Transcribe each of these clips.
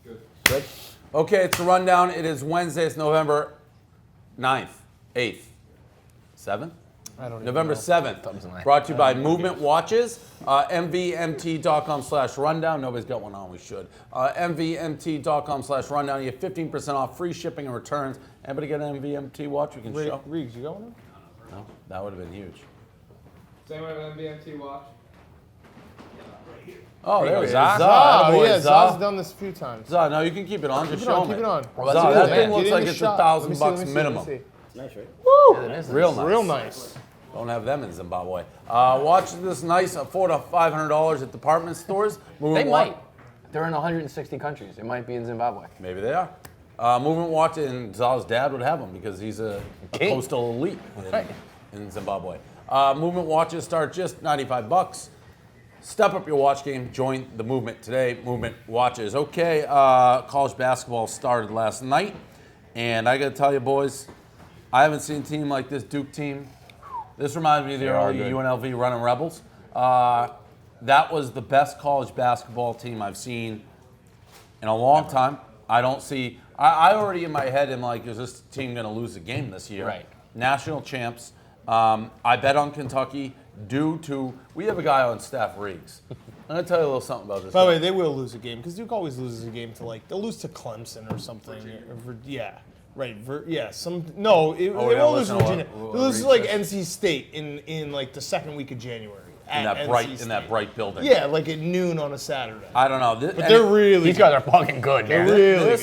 Good. Okay, it's the rundown. It is Wednesday. It's November 9th, 8th, 7th? I don't November know. 7th. Brought to you by Movement Watches. MVMT.com/rundown. Nobody's got one on. We should. MVMT.com/rundown. You get 15% off, free shipping and returns. Anybody get an MVMT watch we can show? Reags, you got one? No, that would have been huge. Same way with MVMT watch. Oh, there he is. Zah. Yeah, Zah's done this a few times. Zah, no, you can keep it on. Just show Keep me. it on. Zah, that thing Get looks in like the it's shot. $1,000 minimum. Nice, right? Woo! Yeah, it is Real nice. Real nice. Don't have them in Zimbabwe. Watch this nice $400 to $500 at department stores. They might. They're in 160 countries. It might be in Zimbabwe. Maybe they are. Movement Watch, and Zah's dad would have them because he's a coastal elite in Zimbabwe. Movement Watches start just $95. Step up your watch game. Join the movement today. Movement Watches. Okay, college basketball started last night, and I got to tell you, boys, I haven't seen a team like this Duke team. This reminds me of the early UNLV running Rebels. That was the best college basketball team I've seen in a long time. I don't see. I already in my head am like, is this team going to lose a game this year? Right. National champs. I bet on Kentucky due to we have a guy on staff, Reags. I'm going to tell you a little something about this. By the way, they will lose a game because Duke always loses a game to they'll lose to Clemson or something. Yeah. Right. It won't lose to Virginia. They'll lose to NC State in the second week of January. In that bright building. Yeah, like at noon on a Saturday. I don't know. But they're really These guys are fucking good, They're man. really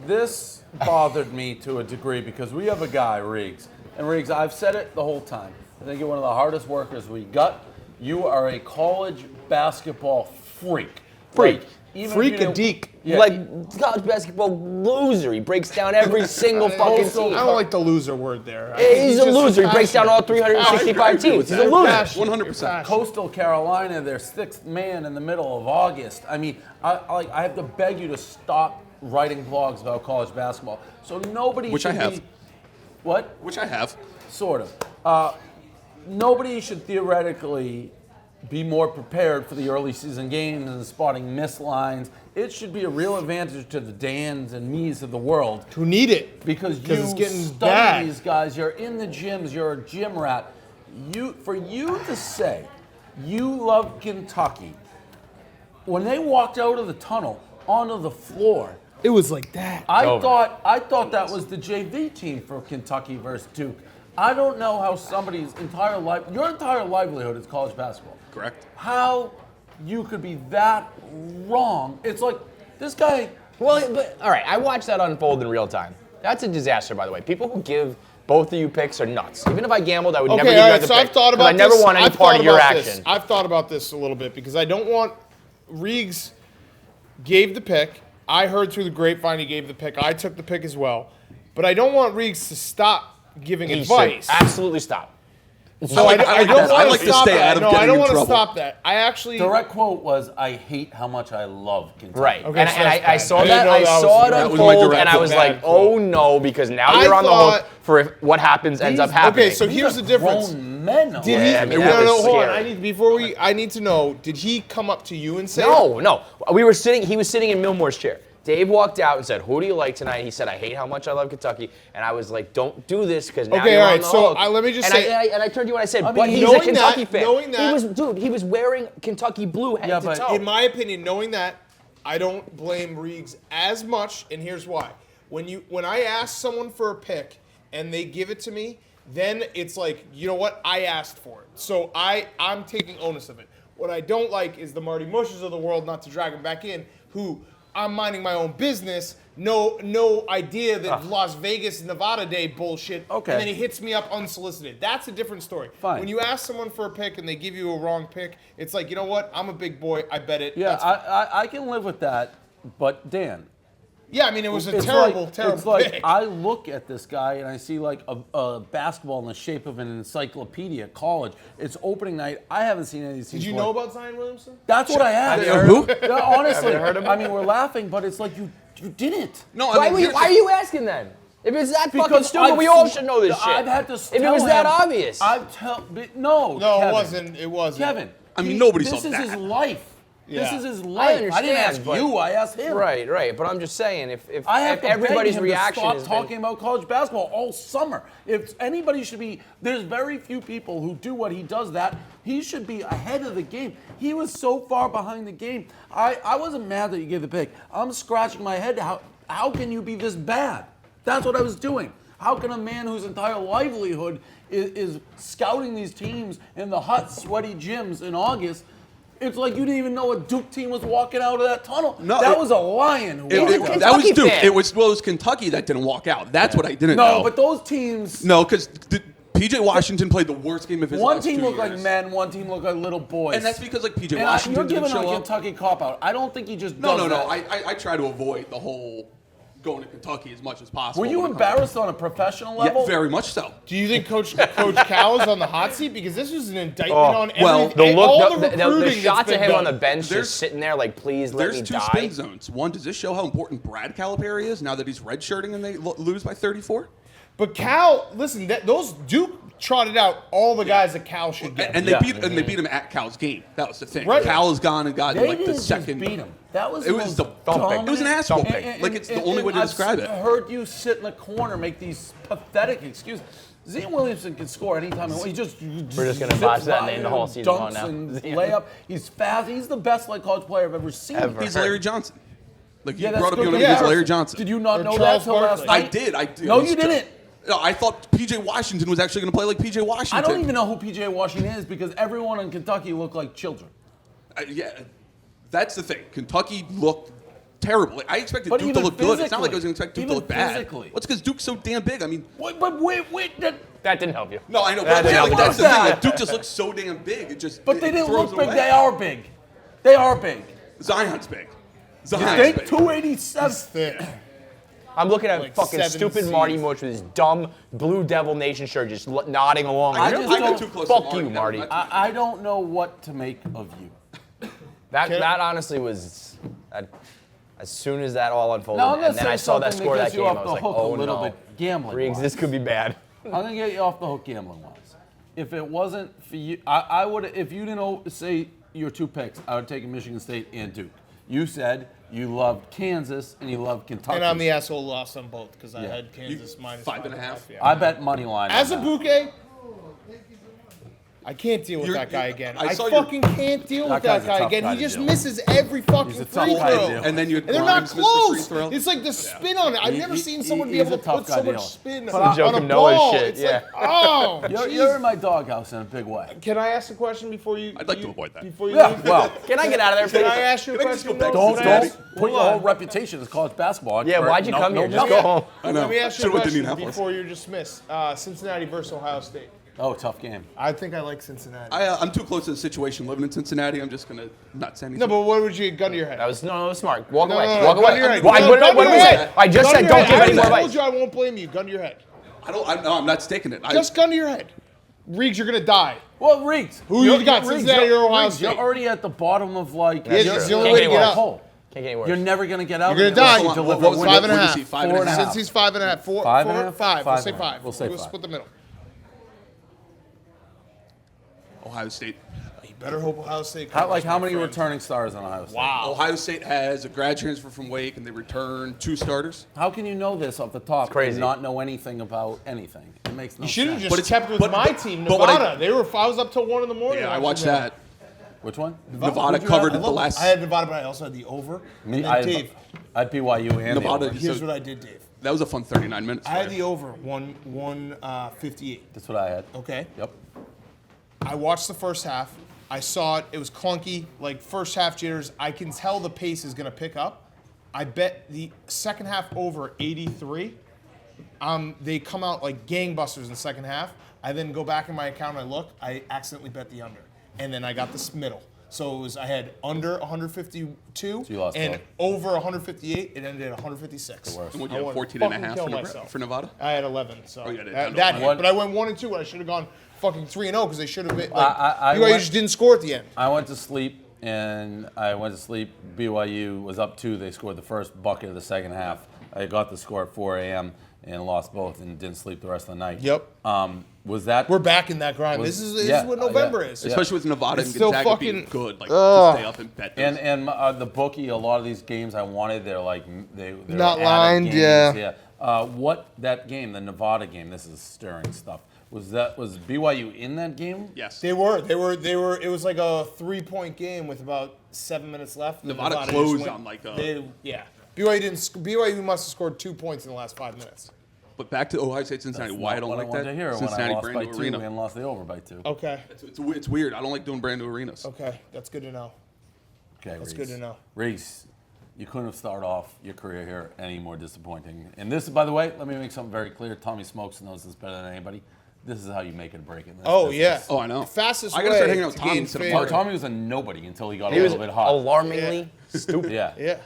This bothered me to a degree because we have a guy, Reags. And Reags, I've said it the whole time. I think you're one of the hardest workers we got. You are a college basketball freak. Freak. Freak-a-deek. Yeah. Like college basketball loser. He breaks down every single fucking I team. don't like the loser word there. He's a just loser. He breaks down all 365 teams. He's a loser. 100%. Coastal Carolina, their sixth man in the middle of August. I mean, I have to beg you to stop writing blogs about college basketball. So nobody Which should I have. be... What? Which I have. Sort of. Nobody should theoretically be more prepared for the early season games and spotting missed lines. It should be a real advantage to the Dans and me's of the world. Who need it? Because it's getting study bad. these guys. You're in the gyms. You're a gym rat. For you to say you love Kentucky, when they walked out of the tunnel onto the floor, It was like that. I thought that was the JV team for Kentucky versus Duke. I don't know how somebody's entire life, your entire livelihood is college basketball. Correct. How you could be that wrong. It's like this guy. Well, but all right, I watched that unfold in real time. That's a disaster, by the way. People who give both of you picks are nuts. Even if I gambled, I would never give you guys a pick. I've thought about I never want any part of your action. I've thought about this a little bit because I don't want Reags gave the pick. I heard through the grapevine he gave the pick. I took the pick as well. But I don't want Reags to stop giving He advice. should absolutely stop. So I don't I want like to to stop stay that. out of No, I getting don't in want to trouble. stop that. I actually Direct quote was, "I hate how much I love Kentucky." Right. Okay, and so and that's I bad. saw I didn't that. know I that saw was- it that was my unfold, direct and I was bad like, quote. oh no, because now I you're on the thought- hook for if what happens ends up These- happening. Okay, so here's the difference. Grown men. Did he? Yeah, I mean, no, that was hold on. scary. I need to know. Did he come up to you and say? No. We were sitting. He was sitting in Milmore's chair. Dave walked out and said, "Who do you like tonight?" He said, "I hate how much I love Kentucky." And I was like, "Don't do this because now Okay, you're all on right, the so hook." let me just and say- I turned to you and I said, mean, "But he's a knowing Kentucky that- fan." knowing that- He was wearing Kentucky blue head Yeah, to but toe. In my opinion, knowing that, I don't blame Reags as much, and here's why. When I ask someone for a pick and they give it to me, then it's like, you know what? I asked for it. So I'm taking onus of it. What I don't like is the Marty Mushes of the world, not to drag them back in, who I'm minding my own business, no idea that Las Vegas, Nevada Day bullshit, Okay. and then he hits me up unsolicited. That's a different story. Fine. When you ask someone for a pick and they give you a wrong pick, it's like, you know what? I'm a big boy. I bet it. Yeah, That's fine. I can live with that. But Dan, Yeah, I mean, it was a it's terrible It's like pick. I look at this guy and I see like a basketball in the shape of an encyclopedia. College. It's opening night. I haven't seen any of these teams. Did you know about Zion Williamson? That's what I asked. Who? Yeah, honestly, I mean, we're laughing, but it's like you didn't. No, why I mean, are you asking then? If it's that fucking Because stupid, I've we all seen- should know this shit. I've had to If it tell was that him- obvious. No, No, Kevin. it wasn't. It wasn't. Kevin. I mean, nobody This saw is that. his life. This is his life. I didn't ask you. I asked him. Right. But I'm just saying, if I have to everybody's beg him reaction to stop is talking about college basketball all summer. If anybody should be, there's very few people who do what he does. That he should be ahead of the game. He was so far behind the game. I wasn't mad that you gave the pick. I'm scratching my head. How can you be this bad? That's what I was doing. How can a man whose entire livelihood is scouting these teams in the hot, sweaty gyms in August? It's like you didn't even know a Duke team was walking out of that tunnel. No, that was a lion who walked out. That was Duke. fan. It was Kentucky that didn't walk out. That's what I didn't know. No, but those teams. No, because P.J. Washington played the worst game of his One last team 2 looked like years. men, one team looked like little boys. And that's because like P.J. And Washington you're didn't giving a show up. Kentucky cop-out. I don't think he just does No. that. I try to avoid the whole going to Kentucky as much as possible. Were you when it comes to- embarrassed on a professional level? Yeah, very much so. Do you think Coach Cal is on the hot seat? Because this was an indictment on every, well, the shots of him on the done. bench There's- just sitting there like, please let me There's 2 die. spin zones. One, does this show how important Brad Calipari is now that he's redshirting and they lose by 34? But Cal, listen, those Duke trotted out all the guys that Cal should get. And they beat him at Cal's game. That was the thing. Right. Cal has gone and gotten They like the didn't second. just beat him. That was It was the the most thumping. It was an ass dominant- whooping. Like, it's the only way to describe it. I've heard you sit in the corner, make these pathetic excuses. Zion Williamson can score anytime. He just We're just gonna zips botch that by name the and whole season long dunks now. and Zion. layup. He's fast. He's the best like college player I've ever seen. Ever. He's Larry Johnson. Like you Yeah, that's brought up good. your name, Yeah. he's Larry Johnson. Did you not Or know Charles that till last Barkley. night? I did. No, you didn't. No, I thought P.J. Washington was actually going to play like P.J. Washington. I don't even know who P.J. Washington is because everyone in Kentucky looked like children. Yeah, that's the thing. Kentucky looked terrible. I expected But Duke to even look good. It's not like I was physically. going to expect Duke to Even look bad. physically. What's because Duke's so damn big? I mean, Wait, That didn't help you. no, I know, That but didn't like, help that's you. the thing. Like, Duke just looks so damn big. It just. But they it didn't throws look big. away. They are big. They are big. Zion's big. You Zion's think big. 287? Thick. I'm looking at Like fucking 7 stupid Cs. Marty Mush with his dumb Blue Devil Nation shirt just nodding along. I You're just like, don't- got too close to fuck Marty. you, Never Marty. mind. I don't know what to make of you. That honestly was, as soon as that all unfolded, Now, I'm gonna and then I say saw that something score that of gets that you game, off I was the like, hook a oh little no. bit gambling Reags, wise. this could be bad. I'm gonna get you off the hook gambling wise. If it wasn't for you, I would. If you didn't say your 2 picks, I would take Michigan State and Duke. You said you loved Kansas and you loved Kentucky. And I'm the asshole who lost on both because I Yeah. had Kansas minus 5.5. Yeah. I bet money line. As a on that. bouquet, I can't deal with You're- that guy again. I I saw your- fucking can't deal That with that guy's a guy tough again. guy He to just deal with. misses every fucking He's a free tough guy to throw. deal with. And then you And they're not Grimes missed the free close. throw. It's like the spin on it. I've never seen someone be he's able a to tough put guy so to deal much with. spin But on Joakim a Noah's ball. shit, It's yeah. like, oh, You're jeez. in my doghouse in a big way. Can I ask a question before you? I'd like to avoid that. Before you Yeah, leave? well, Can I get out of there, Can please? I ask you a Can I just question? go back to though? don't Can I ask- put your hold whole on. reputation as college basketball. Yeah, why'd you come here? Just go home. I know. Let me ask you a Should've went to question Indianapolis. before you're dismissed. Cincinnati versus Ohio State. Oh, tough game. I think I like Cincinnati. I'm too close to the situation living in Cincinnati. I'm just going to not say anything. No, but what would you gun to your head? That was smart. Walk No, away. no, no, Walk gun away. to your head. Why? No, What gun did to we your say? head. I just Gun said to don't your give head. any more I told advice. you I won't blame you. Gun to your head. I'm not staking it. Just gun to your head. Reags, you're gonna die. Well, Reags. Who you you're- got, you're- Cincinnati you're- or Ohio Reags, You're State? already at the bottom of like. Yeah, you're- it's the only Can't way get to any get worse. out. hole. Can't get any worse. You're never gonna get out. You're gonna die. unless you deliver What was win. it? 5.5. 5.5. Since he's 5.5. Four, 5.5? 5. We'll say 5.5. 5. We'll say We'll 5. split the middle. Ohio State. You better hope Ohio State. How covers, how my many friend. returning stars on Ohio State? Wow. Ohio State has a grad transfer from Wake, and they return 2 starters. How can you know this off the top? crazy. And not know anything about anything. It makes no You should have sense. just it's- kept with but- my but- team, but what I- Nevada. I was up till 1 in the morning. Yeah, I watched watching that. Which one? Nevada Who'd you covered have? it the last. I had Nevada, but I also had the over. Me, and then I Dave, had BYU and Nevada. the over. here's So- what I did, Dave. That was a fun 39 minutes. I had for the you. over, 158. That's what I had. Okay. Yep. I watched the first half. I saw it. It was clunky, like first half jitters. I can tell the pace is going to pick up. I bet the second half over 83. They come out like gangbusters in the second half. I then go back in my account and I look. I accidentally bet the under, and then I got this middle. So it was I had under 152 you lost and both. over 158. It ended at 156. The worst. And what, I you had wanted 14 to and a fucking half kill for myself. For Nevada? I had 11. So you did. that I hit. But I went 1 and 2. I should have gone fucking 3 and 0 because they should have been. Like, I BYU went- just didn't score at the end. I went to sleep, and BYU was up 2. They scored the first bucket of the second half. I got the score at 4 a.m. and lost both and didn't sleep the rest of the night. Yep. Was that? We're back in that grind. This is what November is. Especially with Nevada It's and still Gonzaga being fucking- good, like to stay up and bet those. And the bookie, a lot of these games I wanted, they're Not added lined, games, yeah. What that game, the Nevada game? This is stirring stuff. Was BYU in that game? Yes. They were. It was like a 3-point game with about 7 minutes left. Nevada just closed went- on like BYU must have scored 2 points in the last 5 minutes. But back to Ohio State Cincinnati. Why I don't what like I wanted that? to hear Cincinnati when I lost by brand 2 new arena. and lost the over by 2. Okay. It's weird. I don't like doing brand new arenas. Okay. That's good to know. Okay, That's good to know. Reese, you couldn't have started off your career here any more disappointing. And this, by the way, let me make something very clear. Tommy Smokes knows this better than anybody. This is how you make it or break it. Oh, yeah. Oh, I know. Fastest I gotta way start hanging out with to Tommy gain instead of favor. Mark. Tommy was a nobody until he got He a was little bit hot. alarmingly stupid. Yeah. Yeah.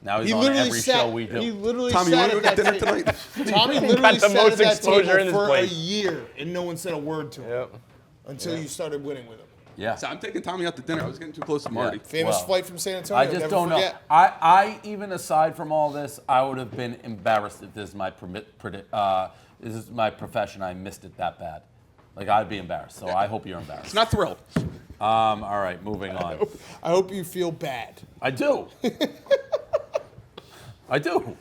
Now he's He on literally every sat. show we do. He literally Tommy, you sat want to at go to that dinner table. tonight? Tommy Got literally the sat most at that exposure table in his for a place. year, and no one said a word to him Yep. until you started winning with him. Yeah. So I'm taking Tommy out to dinner. I was getting too close to Marty. Famous Well, flight from San Antonio. I just never don't forget. know. I even aside from all this, I would have been embarrassed if this is my this is my profession. I missed it that bad. Like I'd be embarrassed. So I hope you're embarrassed. It's not thrilled. All right, moving on. I hope you feel bad. I do. I do.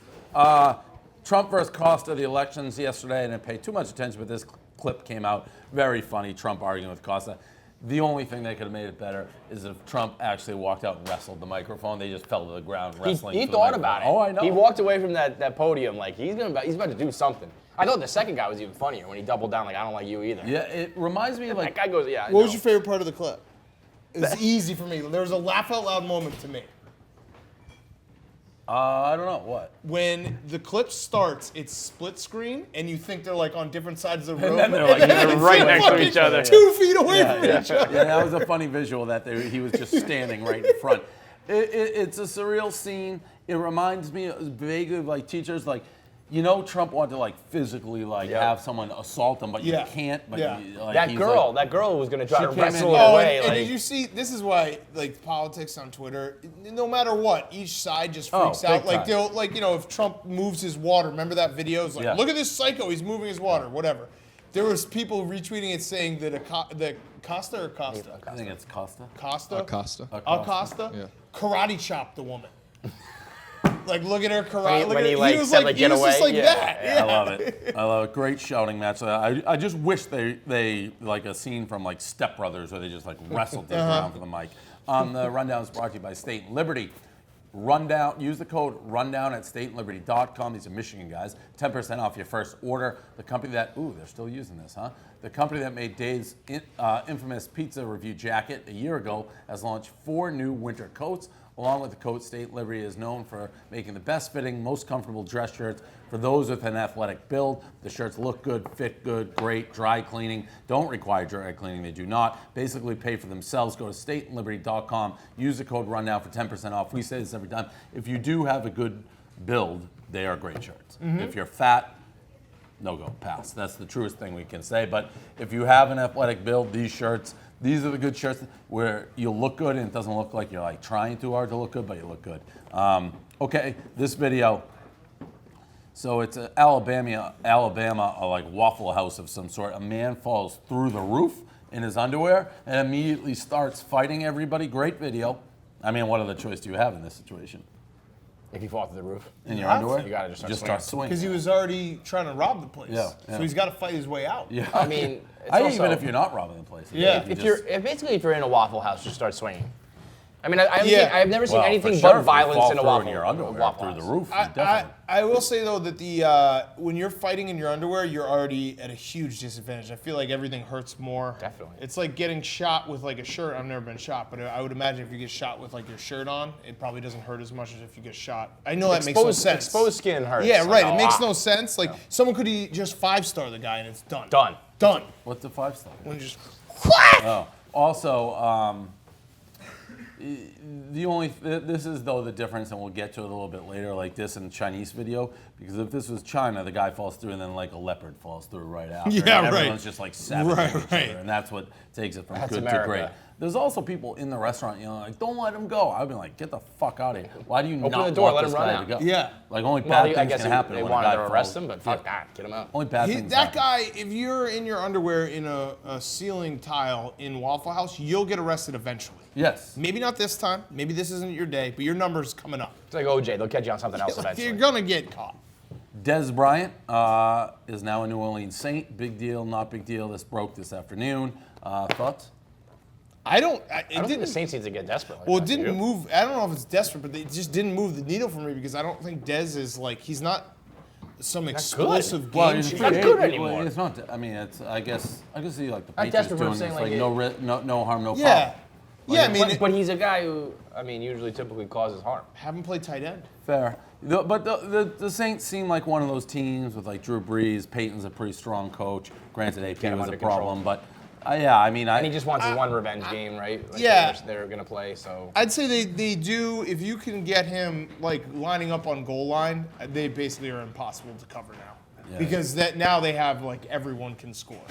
Trump versus Acosta, the elections yesterday. I didn't pay too much attention, but this clip came out. Very funny. Trump arguing with Acosta. The only thing that could have made it better is if Trump actually walked out and wrestled the microphone. They just fell to the ground wrestling. He for the thought microphone. about it. Oh, I know. He walked away from that podium like he's about to do something. I thought the second guy was even funnier when he doubled down like I don't like you either. Yeah, it reminds me of That like guy goes, yeah. I What was know. your favorite part of the clip? It was easy for me. There was a laugh out loud moment to me. I don't know what. When the clip starts, it's split screen, and you think they're like on different sides of the room. then they're like They're right next to each other. 2 feet away from Yeah, each other. yeah, that was a funny visual that he was just standing right in front. It's a surreal scene. It reminds me vaguely of like teachers, like, you know, Trump wanted to like physically like Yeah. have someone assault him, but Yeah. you can't. But Yeah. like, That he's girl like, was gonna try She to came in- wrestle it Oh, away. and like, did you see? This is why, like, politics on Twitter. No matter what, each side just Oh, freaks out. big Like, time. they'll, like, you know, if Trump moves his water, remember that video? It's like, Yeah. look at this psycho, he's moving his water, whatever. There was people retweeting it saying that Acosta or Costa? I think it's Costa. Costa? Acosta. Acosta? Yeah. Karate chopped the woman. Like, look at her karate. When Look he, at like, he was said, like, like, he get was just away? like Yeah, that. yeah. I love it. I love it. Great shouting match. I just wish they like a scene from like Step Brothers where they just like wrestled to the ground for the mic. The rundown is brought to you by State and Liberty. Rundown. Use the code rundown at stateandliberty.com. These are Michigan guys. 10% off your first order. The company that they're still using this, huh? The company that made Dave's infamous pizza review jacket a year ago has launched 4 new winter coats. Along with the coat, State Liberty is known for making the best fitting, most comfortable dress shirts for those with an athletic build. The shirts look good, fit good, great, dry cleaning. Don't require dry cleaning, they do not. Basically pay for themselves. Go to stateandliberty.com. Use the code rundown for 10% off. We say this every time. If you do have a good build, they are great shirts. If you're fat, no go, pass. That's the truest thing we can say. But if you have an athletic build, these are the good shirts where you'll look good and it doesn't look like you're like trying too hard to look good, but you look good. Okay, this video. So it's Alabama, like Waffle House of some sort. A man falls through the roof in his underwear and immediately starts fighting everybody. Great video. I mean, what other choice do you have in this situation? if you fall through the roof. In your have underwear? to. You gotta just start swinging. Because he was already trying to rob the place. Yeah, yeah. So he's got to fight his way out. Yeah. I mean, it's I also, even if you're not robbing the place. Yeah. If if just- you're basically if you're in a Waffle House, just start swinging. I mean, I've Yeah. never seen Well, anything for sure, but if you violence fall in a through Waffle, your underwear Waffle through House. the roof. I, Definitely. I will say though that the when you're fighting in your underwear, you're already at a huge disadvantage. I feel like everything hurts more. Definitely. It's like getting shot with like a shirt. I've never been shot, but I would imagine if you get shot with like your shirt on, it probably doesn't hurt as much as if you get shot. I know that makes no sense. Exposed skin hurts. Yeah, right. a It makes lot. no sense. Like someone could just 5-star the guy and it's done. Done. Done. What's the 5-star? When you just Oh, also, The only this is though the difference, and we'll get to it a little bit later, like this in the Chinese video, because if this was China, the guy falls through and then like a leopard falls through right after. Yeah, and right. Everyone's just like savaging each Right. other, and that's what takes it from That's good America. to great. There's also people in the restaurant, like, don't let him go. I'd be like, get the fuck out of here. Why do you Open not the door, want let this him run guy out. to go? Yeah. Like only Well, bad I things guess can happen they when a wanted guy to arrest falls. him, but fuck that, get him out. Only bad things That happen. guy, if you're in your underwear in a ceiling tile in Waffle House, you'll get arrested eventually. Yes. Maybe not this time. Maybe this isn't your day, but your number's coming up. It's like OJ, they'll catch you on something else eventually. You're gonna get caught. Dez Bryant is now a New Orleans Saint. Big deal, not big deal. This broke this afternoon. Thoughts? I don't think the Saints need to get desperate. Like Well, it that, do didn't you? move. I don't know if it's desperate, but it just didn't move the needle for me because I don't think Dez is like he's not some explosive Well, game. he's changer. not free good agent. anymore. Well, it's not. I mean, it's. I guess I can see like the Not Patriots desperate, but I'm doing this, saying, like like, no harm, no foul. Yeah, yeah. I mean, But he's a guy who, I mean, usually typically causes harm. have him play tight end. Fair. But the Saints seem like one of those teams with like Drew Brees. Peyton's a pretty strong coach. Granted, AP him was a under problem, control. but yeah, I mean, And he just wants his one revenge game, right? Like Yeah. They're going to play, so. I'd say they do. If you can get him like lining up on goal line, they basically are impossible to cover now Yeah. because that now they have like everyone can score.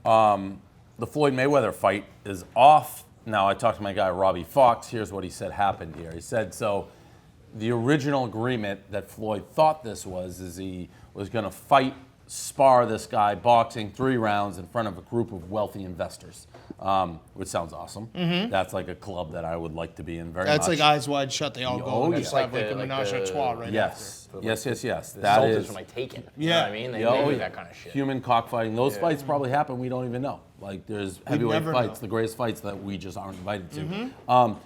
the Floyd Mayweather fight is off. Now, I talked to my guy, Robbie Fox. Here's what he said happened here. He said, so the original agreement that Floyd thought this was is he was going to spar this guy boxing 3 rounds in front of a group of wealthy investors, which sounds awesome. That's like a club that I would like to be in very That's much. like eyes wide shut. They all go Oh, and yeah. just have Like like a the- menage a like trois the- right Yes, after. yes. The That soldiers is. from like Taken. Yeah. You know what I mean? They Oh, do yeah. that kind of shit. Human cockfighting. Those fights probably happen. We don't even know. Like there's heavyweight never fights, know. the greatest fights that we just aren't invited to.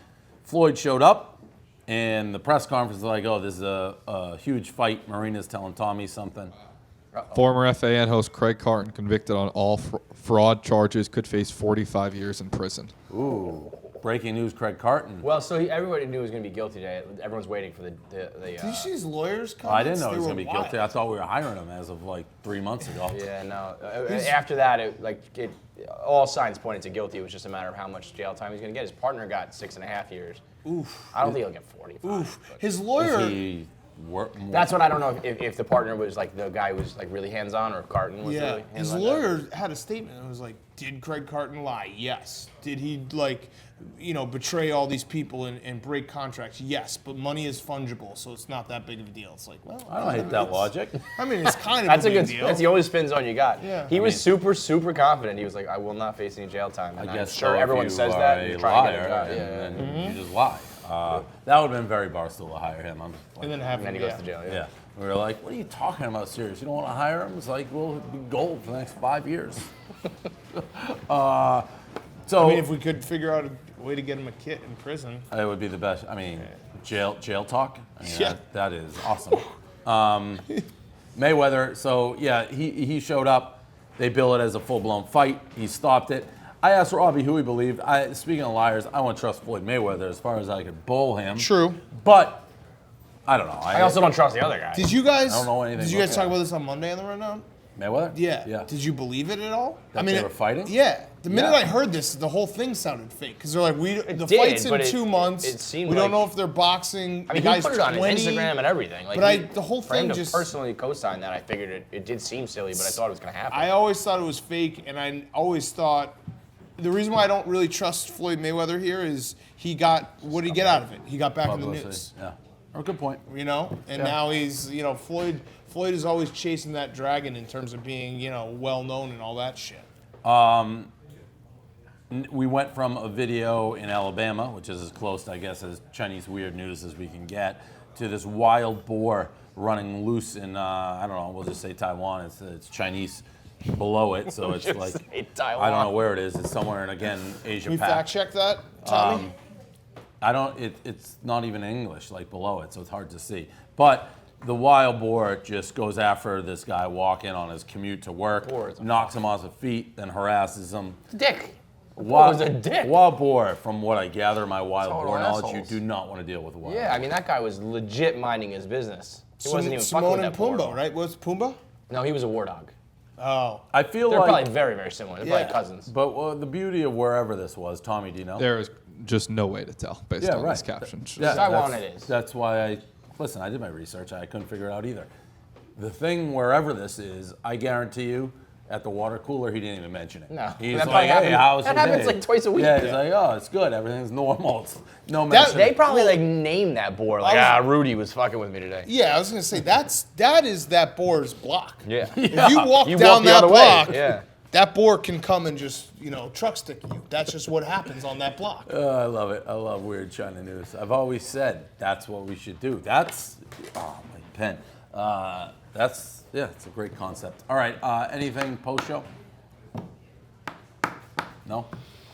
Floyd showed up, and the press conference is like, "Oh, this is a huge fight." Marina's telling Tommy something. Former FAN host Craig Carton, convicted on all fraud charges, could face 45 years in prison. Ooh, breaking news: Craig Carton. Well, so everybody knew he was going to be guilty today. Everyone's waiting for the Did you see his lawyers? I didn't comments? know he They was were going to be wild. guilty. I thought we were hiring him as of like 3 months ago. Yeah, no. After that, all signs pointed to guilty. It was just a matter of how much jail time he's going to get. His partner got 6.5 years. Oof. I don't think he'll get 45. Oof. but- His Is lawyer. he That's what I don't know if the partner was like the guy who was like really hands-on or if Carton was Yeah, really his hands-on. lawyer had a statement that was like, did Craig Carton lie? Yes. Did he betray all these people and break contracts? Yes, but money is fungible, so it's not that big of a deal. It's like, well, I don't hate that it's- logic. I mean, it's kind of That's a a big good. deal. That's the only spin zone you got. Yeah. He was super, super confident. He was like, "I will not face any jail time." And I I'm guess sure so, everyone if you says are that. a And try to get a liar, job. and Yeah. then you just lie. That would have been very Barstool to hire him. I'm just like, and then have And then he him, goes to jail. yeah. We were like, what are you talking about, serious? You don't want to hire him? It's like, we'll be gold for the next 5 years. So I mean, if we could figure out a way to get him a kit in prison. it would be the best. I mean, jail talk. I mean, Yeah. that is awesome. Mayweather. So yeah, he showed up. They bill it as a full-blown fight. He stopped it. I asked Robbie who he believed. Speaking of liars, I won't trust Floyd Mayweather as far as I could bowl him. True. But I don't know. I also don't trust the other guy. Did you guys? I don't know anything Did you about guys talk that. about this on Monday on the rundown? Mayweather? Yeah. Yeah. Did you believe it at all? That they were fighting? Yeah. The minute Yeah. I heard this, the whole thing sounded fake because they're like, the did, fight's in but 2 months. it seemed we don't like- know if they're boxing. I mean, the he guy's put it on 20. his Instagram and everything. Like, But the whole for him thing to just. personally co-sign that, I figured it did seem silly, but I thought it was going to happen. I always thought it was fake, and I always thought the reason why I don't really trust Floyd Mayweather here is what did he get out of it? He got back in the Publicity. news. Yeah. Oh, good point. And now he's, Floyd is always chasing that dragon in terms of being, well known and all that shit. We went from a video in Alabama, which is as close, I guess, as Chinese weird news as we can get, to this wild boar running loose in, I don't know, we'll just say Taiwan. It's Chinese below it, so it's Just like, say I don't Taiwan. know where it is. It's somewhere in, again, Asia Can we Pac. fact check that, Tommy? It's not even English, like below it, so it's hard to see. But the wild boar just goes after this guy walking on his commute to work, Boar is a knocks him off his feet, then harasses him. Dick. Wild, was a dick. Wild boar, from what I gather, my wild Total boar knowledge, assholes. you do not want to deal with a wild Yeah, boar. I mean, that guy was legit minding his business. He wasn't even fucking Simone with and that boar. Pumbaa, right? What's Pumbaa? No, he was a war dog. Oh. I feel They're like, probably very, very similar. They're Yeah. probably cousins. but the beauty of wherever this was, Tommy, do you know? There is just no way to tell based on this caption. Taiwan it is. That's why I did my research. I couldn't figure it out either. The thing, wherever this is, I guarantee you, at the water cooler, he didn't even mention it. No. He's That like, probably hey, how's that your happens day? like twice a week. Yeah, he's like, oh, it's good. Everything's normal. It's no mention. They probably like named that boar like, Rudy was fucking with me today. Yeah, I was gonna say that is that boar's block. Yeah. If you walk You down walk the that other block, way. Yeah. that boar can come and just truck stick you. That's just what happens on that block. I love it. I love weird China news. I've always said that's what we should do. That's my pen. It's a great concept. All right, anything post show? No?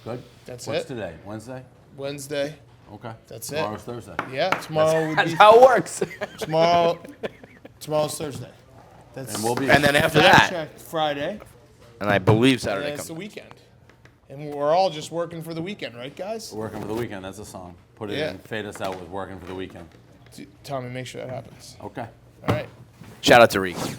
Good? That's What's it. Today? Wednesday? Wednesday. Okay. That's it. Tomorrow's Thursday. Yeah, tomorrow would That's be how it works. tomorrow's Thursday. That's And we'll be. And then after fact that, check Friday. and I believe And Saturday then it's comes. the weekend. And we're all just working for the weekend, right, guys? Working for the weekend. That's a song. Put it Yeah. in. Fade us out with working for the weekend. Tommy, make sure that happens. Okay. All right. Shout out to Reags.